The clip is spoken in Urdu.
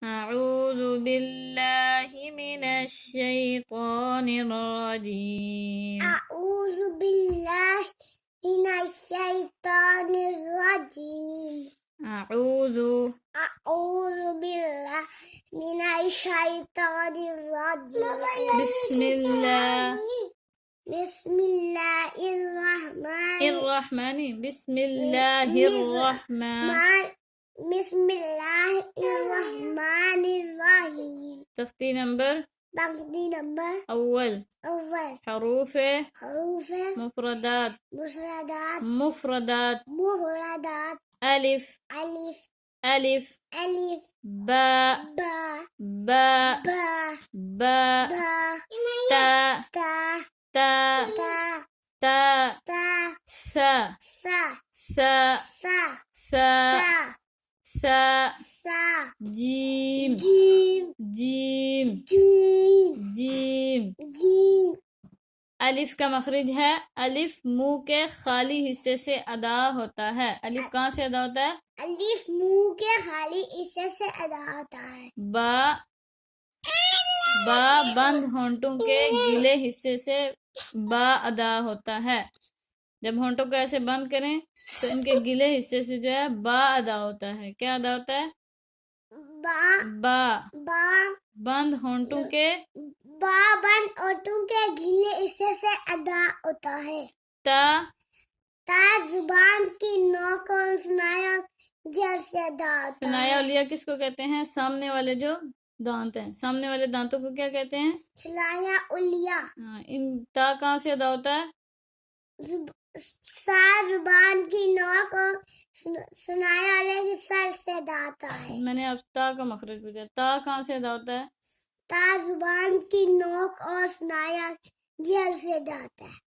أعوذ بالله من الشيطان الرجيم. أعوذ بالله من الشيطان الرجيم. أعوذ أعوذ بالله من الشيطان الرجيم. بسم الله بسم الله الرحمن الرحمن بسم الله الرحمن بسم الله الرحمن الرحيم. تختی نمبر تختی نمبر أول أول حروف حروف مفردات مفردات ألف ألف ألف ألف باء باء باء باء باء تاء تاء تاء تاء تاء تاء سا ثاء سا ثاء سا ثاء سا ثاء جيم جيم جيم جيم جيم جيم. الف کا مخرج ہے الف منہ کے خالی حصے سے ادا ہوتا ہے. الف کہاں سے ادا ہوتا ہے؟ الف منہ کے خالی حصے سے ادا ہوتا ہے. با با بند ہونٹوں کے گلے حصے سے با ادا ہوتا ہے. جب ہونٹوں کو ایسے بند کریں تو ان کے گلے حصے سے جو ہے با ادا ہوتا ہے. کیا ادا ہوتا ہے؟ با با با بند ہونٹوں کے با بند اوٹوں کے گلے حصے سے ادا ہوتا ہے. تا تا زبان کی نوک اور سنایا جڑ سے ادا ہوتا سنایا ہے. اولیا کس کو کہتے ہیں؟ سامنے والے جو دانت ہیں، سامنے والے دانتوں کو کیا کہتے ہیں؟ سنایا اولیا. ہاں، ان تا کہاں سے ادا ہوتا ہے؟ سا زبان کی نوک اور سنایا والے کی سر سے ادا ہوتا ہے. میں نے اب تا کا مخرج پوچھا. تا کہاں سے ادا ہوتا ہے؟ تا زبان کی نوک اور سنایا جڑ سے ادا ہوتا ہے.